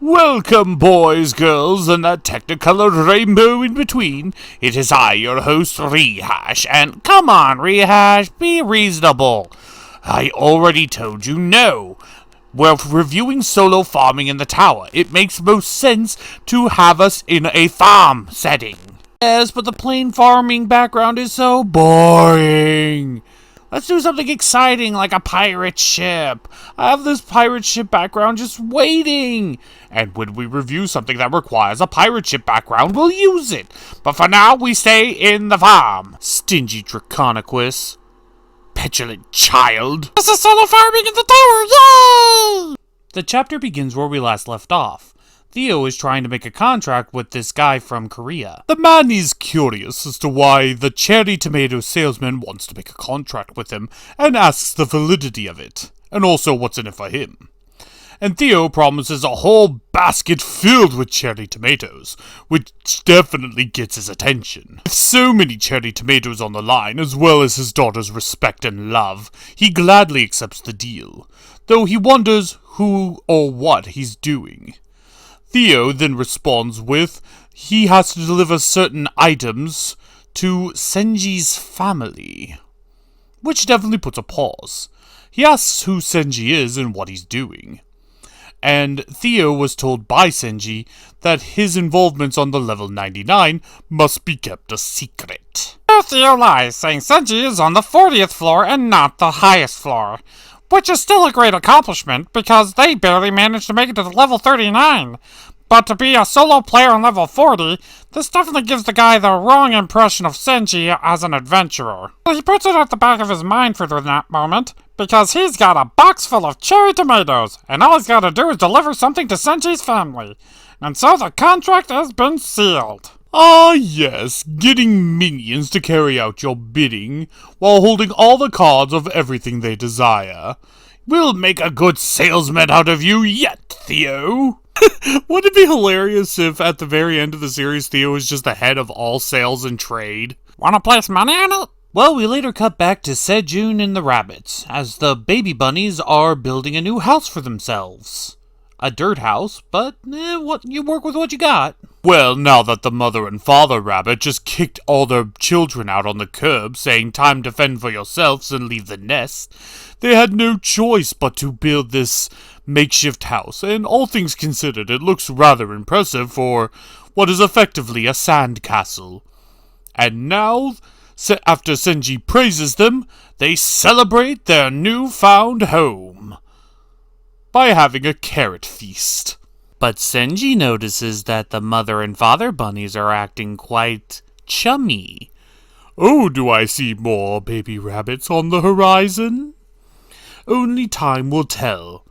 Welcome, boys, girls, and that technicolored rainbow in between. It is I, your host, Rehash, and come on, Rehash, be reasonable. I already told you no. We're reviewing solo farming in the tower. It makes most sense to have us in a farm setting. Yes, but the plain farming background is so boring. Let's do something exciting like a pirate ship. I have this pirate ship background just waiting. And when we review something that requires a pirate ship background, we'll use it. But for now, we stay in the farm. Stingy Draconequus. Petulant child. This is solo farming in the tower, yay! The chapter begins where we last left off. Theo is trying to make a contract with this guy from Korea. The man is curious as to why the cherry tomato salesman wants to make a contract with him and asks the validity of it, and also what's in it for him. And Theo promises a whole basket filled with cherry tomatoes, which definitely gets his attention. With so many cherry tomatoes on the line, as well as his daughter's respect and love, he gladly accepts the deal, though he wonders who or what he's doing. Theo then responds with, he has to deliver certain items to Senji's family, which definitely puts a pause. He asks who Senji is and what he's doing. And Theo was told by Senji that his involvements on the level 99 must be kept a secret. Theo lies, saying Senji is on the 40th floor and not the highest floor, which is still a great accomplishment because they barely managed to make it to level 39. But to be a solo player on level 40, this definitely gives the guy the wrong impression of Senji as an adventurer. He puts it at the back of his mind for that moment, because he's got a box full of cherry tomatoes, and all he's got to do is deliver something to Senji's family. And so the contract has been sealed. Ah yes, getting minions to carry out your bidding, while holding all the cards of everything they desire. We'll make a good salesman out of you yet, Theo. Wouldn't it be hilarious if at the very end of the series Theo is just the head of all sales and trade? Wanna place money on it? Well, we later cut back to Sejun and the rabbits, as the baby bunnies are building a new house for themselves. A dirt house, but what you work with what you got. Well, now that the mother and father rabbit just kicked all their children out on the curb, saying time to fend for yourselves and leave the nest, they had no choice but to build this makeshift house, and all things considered, it looks rather impressive for what is effectively a sand castle. And now, after Senji praises them, they celebrate their newfound home by having a carrot feast. But Senji notices that the mother and father bunnies are acting quite chummy. Oh, do I see more baby rabbits on the horizon? Only time will tell.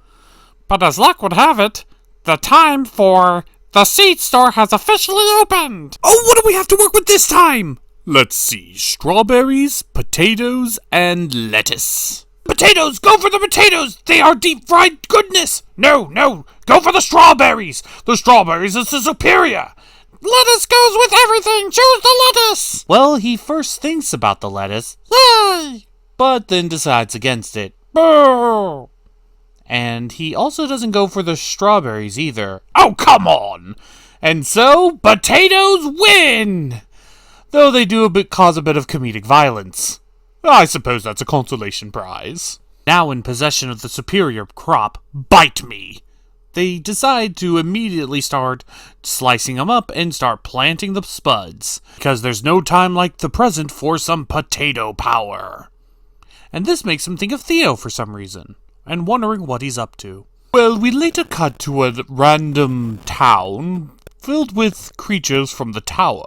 But as luck would have it, the time for the seed store has officially opened! Oh, what do we have to work with this time? Let's see, strawberries, potatoes, and lettuce. Potatoes! Go for the potatoes! They are deep-fried goodness! No, go for the strawberries! The strawberries is the superior! Lettuce goes with everything! Choose the lettuce! Well, he first thinks about the lettuce. Yay! But then decides against it. Boo! And he also doesn't go for the strawberries either. Oh, come on! And so, potatoes win! Though they do cause a bit of comedic violence. I suppose that's a consolation prize. Now in possession of the superior crop, bite me! They decide to immediately start slicing them up and start planting the spuds, because there's no time like the present for some potato power. And this makes him think of Theo for some reason, and wondering what he's up to. Well, we later cut to a random town filled with creatures from the tower.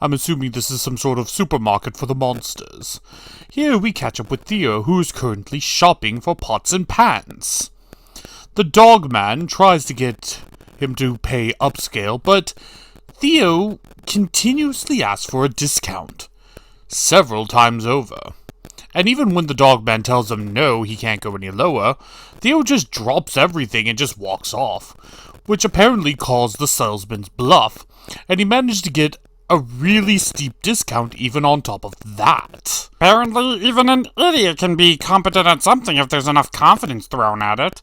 I'm assuming this is some sort of supermarket for the monsters. Here we catch up with Theo, who is currently shopping for pots and pans. The dog man tries to get him to pay upscale, but Theo continuously asks for a discount, several times over. And even when the dog man tells him no, he can't go any lower, Theo just drops everything and just walks off, which apparently calls the salesman's bluff, and he managed to get a really steep discount even on top of that. Apparently, even an idiot can be competent at something if there's enough confidence thrown at it.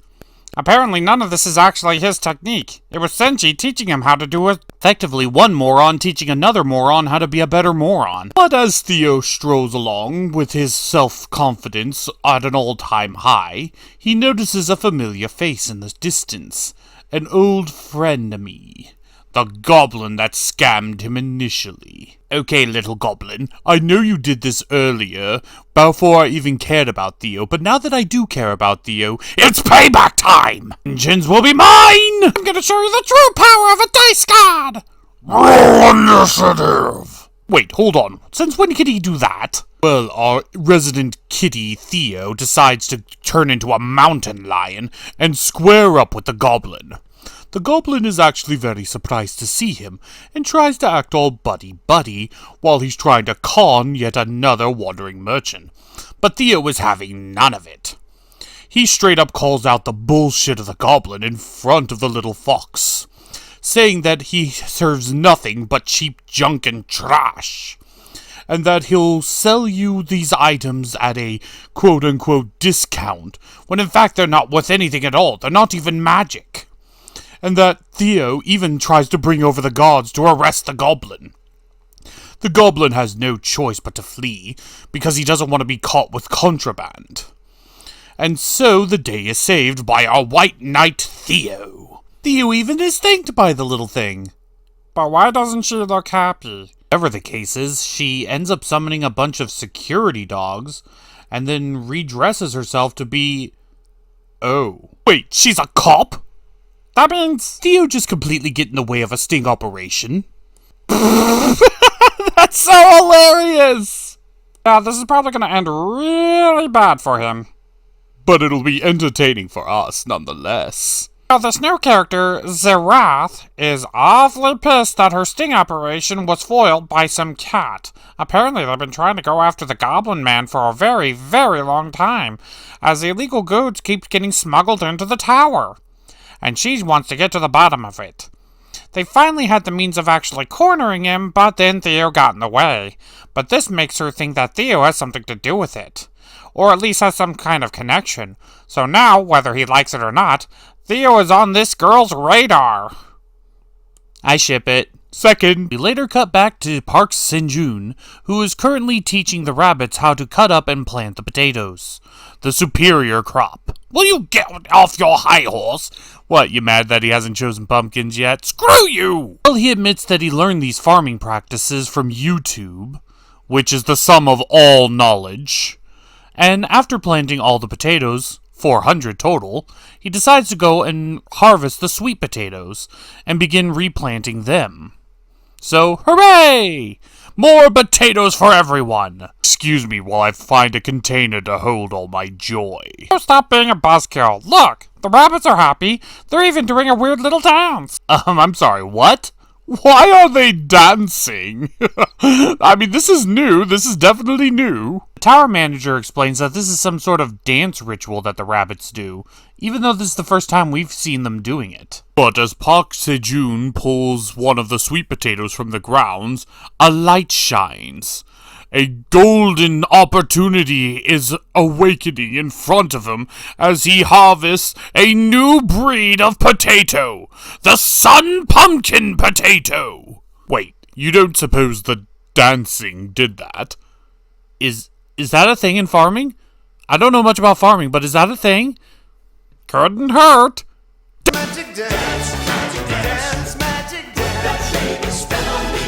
Apparently none of this is actually his technique. It was Senji teaching him how to do it. Effectively, one moron teaching another moron how to be a better moron. But as Theo strolls along with his self-confidence at an all-time high, he notices a familiar face in the distance. An old frenemy. The goblin that scammed him initially. Okay, little goblin, I know you did this earlier, before I even cared about Theo, but now that I do care about Theo, it's payback time! Vengeance will be mine! I'm gonna show you the true power of a dice god! Roll initiative! Wait, hold on. Since when could he do that? Well, our resident kitty, Theo, decides to turn into a mountain lion and square up with the goblin. The goblin is actually very surprised to see him, and tries to act all buddy-buddy while he's trying to con yet another wandering merchant. But Theo is having none of it. He straight up calls out the bullshit of the goblin in front of the little fox, saying that he serves nothing but cheap junk and trash, and that he'll sell you these items at a quote-unquote discount, when in fact they're not worth anything at all, they're not even magic. And that Theo even tries to bring over the guards to arrest the goblin. The goblin has no choice but to flee, because he doesn't want to be caught with contraband. And so the day is saved by our white knight Theo. Theo even is thanked by the little thing. But why doesn't she look happy? Whatever the case is, she ends up summoning a bunch of security dogs, and then redresses herself to be... Oh. Wait, she's a cop? That means Theo just completely get in the way of a sting operation. That's so hilarious! Yeah, this is probably gonna end really bad for him. But it'll be entertaining for us, nonetheless. Now, this new character, Zerath, is awfully pissed that her sting operation was foiled by some cat. Apparently, they've been trying to go after the Goblin Man for a very, very long time, as the illegal goods keep getting smuggled into the tower. And she wants to get to the bottom of it. They finally had the means of actually cornering him, but then Theo got in the way. But this makes her think that Theo has something to do with it. Or at least has some kind of connection. So now, whether he likes it or not, Theo is on this girl's radar. I ship it. Second, we later cut back to Park Sejun, who is currently teaching the rabbits how to cut up and plant the potatoes. The superior crop. Will you get off your high horse? What, you mad that he hasn't chosen pumpkins yet? Screw you! Well, he admits that he learned these farming practices from YouTube, which is the sum of all knowledge. And after planting all the potatoes, 400 total, he decides to go and harvest the sweet potatoes and begin replanting them. So, hooray! More potatoes for everyone! Excuse me while I find a container to hold all my joy. Oh, stop being a buzzkill. Look, the rabbits are happy. They're even doing a weird little dance. I'm sorry, what? Why are they dancing? I mean, this is new. This is definitely new. The tower manager explains that this is some sort of dance ritual that the rabbits do, even though this is the first time we've seen them doing it. But as Park Sejun pulls one of the sweet potatoes from the grounds, a light shines. A golden opportunity is awakening in front of him as he harvests a new breed of potato, the Sun Pumpkin Potato. Wait, you don't suppose the dancing did that? Is that a thing in farming? I don't know much about farming, but is that a thing? Couldn't hurt. Magic dance, magic dance, magic dance. Spell on me.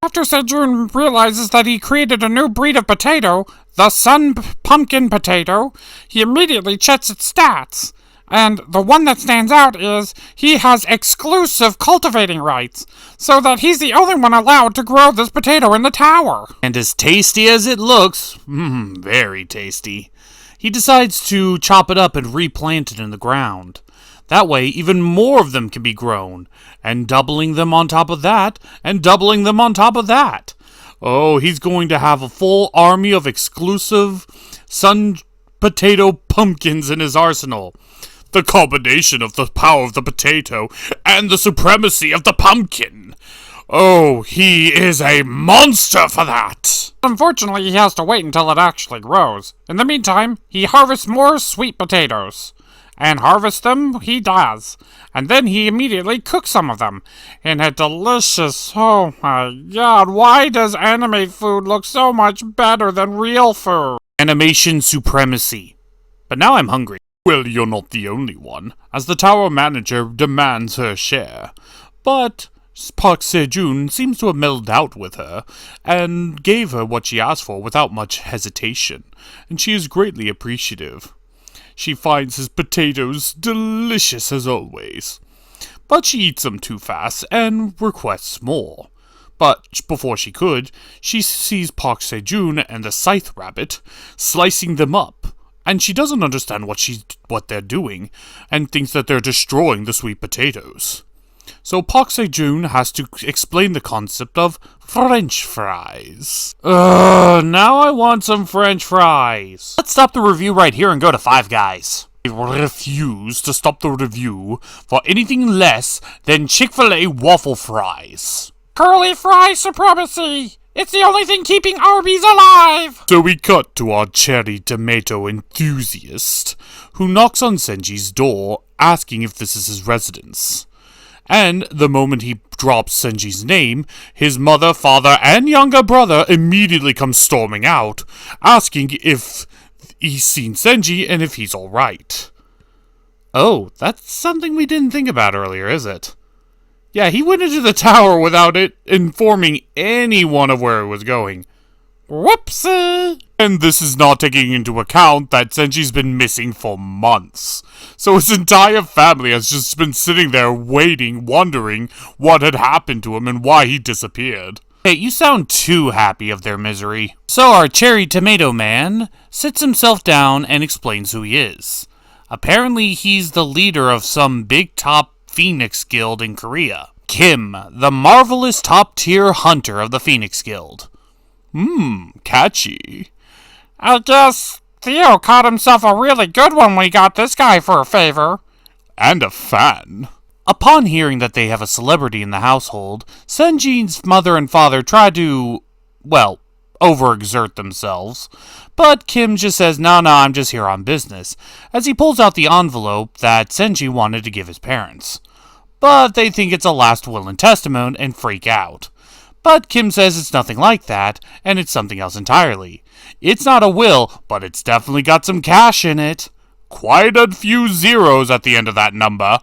After Sejun realizes that he created a new breed of potato, the Sun Pumpkin Potato, he immediately checks its stats. And the one that stands out is he has exclusive cultivating rights, so that he's the only one allowed to grow this potato in the tower. And as tasty as it looks, very tasty, he decides to chop it up and replant it in the ground. That way, even more of them can be grown, and doubling them on top of that, and doubling them on top of that. Oh, he's going to have a full army of exclusive sun potato pumpkins in his arsenal. The combination of the power of the potato and the supremacy of the pumpkin. Oh, he is a monster for that! Unfortunately, he has to wait until it actually grows. In the meantime, he harvests more sweet potatoes. And harvest them, he does. And then he immediately cooks some of them. In a delicious, oh my god, why does anime food look so much better than real food? Animation supremacy. But now I'm hungry. Well, you're not the only one, as the tower manager demands her share. But Park Sejun seems to have mellowed out with her, and gave her what she asked for without much hesitation, and she is greatly appreciative. She finds his potatoes delicious as always. But she eats them too fast and requests more. But before she could, she sees Park Sejun and the Scythe Rabbit slicing them up, and she doesn't understand what they're doing, and thinks that they're destroying the sweet potatoes. So Park Sejun has to explain the concept of French fries. Now I want some French fries. Let's stop the review right here and go to Five Guys. I refuse to stop the review for anything less than Chick-fil-A waffle fries. Curly fry supremacy! It's the only thing keeping Arby's alive! So we cut to our cherry tomato enthusiast, who knocks on Senji's door, asking if this is his residence. And the moment he drops Senji's name, his mother, father, and younger brother immediately come storming out, asking if he's seen Senji and if he's alright. Oh, that's something we didn't think about earlier, is it? Yeah, he went into the tower without it informing anyone of where it was going. Whoopsie! And this is not taking into account that Senji's been missing for months. So his entire family has just been sitting there waiting, wondering what had happened to him and why he disappeared. Hey, you sound too happy of their misery. So our cherry tomato man sits himself down and explains who he is. Apparently he's the leader of some big top Phoenix Guild in Korea. Kim, the marvelous top-tier hunter of the Phoenix Guild. Catchy. I guess Theo caught himself a really good one when he got this guy for a favor. And a fan. Upon hearing that they have a celebrity in the household, Senji's mother and father try to, well, overexert themselves. But Kim just says, no, I'm just here on business, as he pulls out the envelope that Senji wanted to give his parents. But they think it's a last will and testament and freak out. But Kim says it's nothing like that, and it's something else entirely. It's not a will, but it's definitely got some cash in it. Quite a few zeros at the end of that number.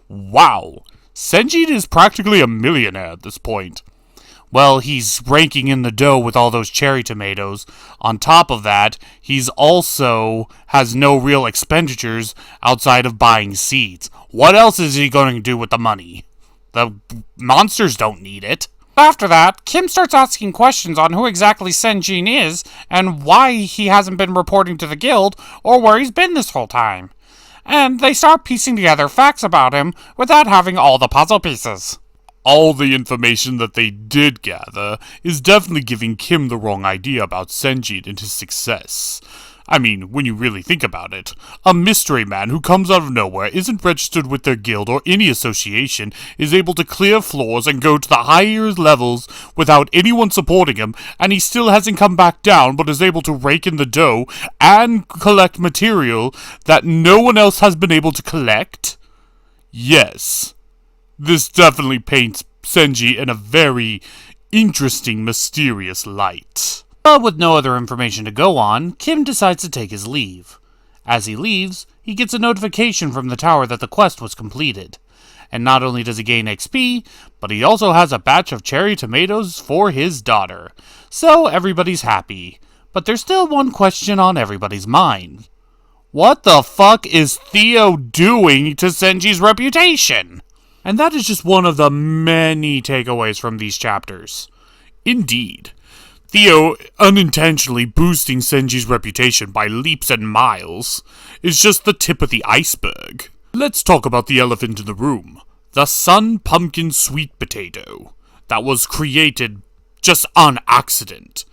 Wow, Senji is practically a millionaire at this point. Well, he's raking in the dough with all those cherry tomatoes. On top of that, he's also has no real expenditures outside of buying seeds. What else is he going to do with the money? The monsters don't need it. After that, Kim starts asking questions on who exactly Senjin is and why he hasn't been reporting to the guild or where he's been this whole time. And they start piecing together facts about him without having all the puzzle pieces. All the information that they did gather is definitely giving Kim the wrong idea about Senjin and his success. I mean, when you really think about it, a mystery man who comes out of nowhere, isn't registered with their guild or any association, is able to clear floors and go to the higher levels without anyone supporting him, and he still hasn't come back down but is able to rake in the dough and collect material that no one else has been able to collect? Yes. This definitely paints Senji in a very interesting, mysterious light. But with no other information to go on, Kim decides to take his leave. As he leaves, he gets a notification from the tower that the quest was completed. And not only does he gain XP, but he also has a batch of cherry tomatoes for his daughter. So everybody's happy. But there's still one question on everybody's mind. What the fuck is Theo doing to Senji's reputation? And that is just one of the many takeaways from these chapters. Indeed, Theo unintentionally boosting Senji's reputation by leaps and miles is just the tip of the iceberg. Let's talk about the elephant in the room. The Sun Pumpkin Sweet Potato. That was created just on accident.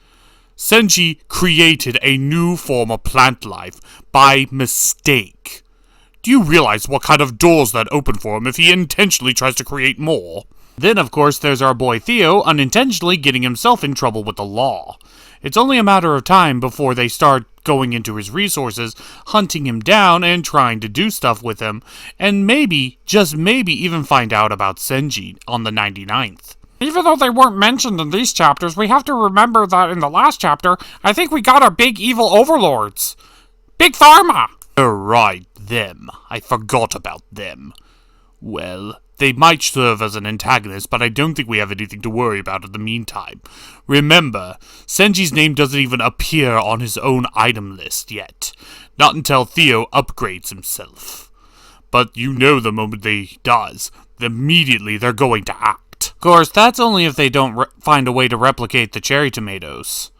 Senji created a new form of plant life by mistake. Do you realize what kind of doors that open for him if he intentionally tries to create more? Then, of course, there's our boy Theo unintentionally getting himself in trouble with the law. It's only a matter of time before they start going into his resources, hunting him down, and trying to do stuff with him, and maybe, just maybe, even find out about Senji on the 99th. Even though they weren't mentioned in these chapters, we have to remember that in the last chapter, I think we got our big evil overlords. Big Pharma! Right, them. I forgot about them. Well, they might serve as an antagonist, but I don't think we have anything to worry about in the meantime. Remember, Senji's name doesn't even appear on his own item list yet. Not until Theo upgrades himself. But you know the moment he does, immediately they're going to act. Of course, that's only if they don't find a way to replicate the cherry tomatoes.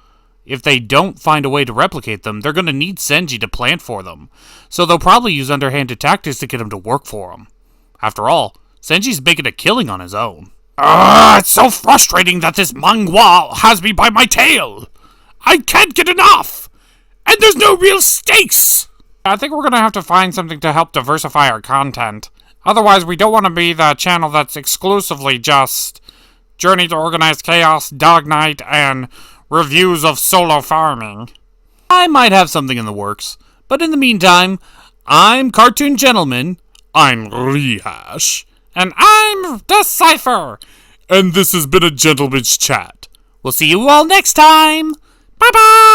If they don't find a way to replicate them, they're going to need Senji to plant for them. So they'll probably use underhanded tactics to get him to work for them. After all, Senji's making a killing on his own. It's so frustrating that this manhwa has me by my tail. I can't get enough. And there's no real stakes. I think we're going to have to find something to help diversify our content. Otherwise, we don't want to be the channel that's exclusively just Journey to Organized Chaos, Dog Night, and reviews of solo farming. I might have something in the works, but in the meantime, I'm Cartoon Gentleman, I'm Rehash, and I'm Decipher. and this has been a Gentleman's Chat. We'll see you all next time. Bye-bye!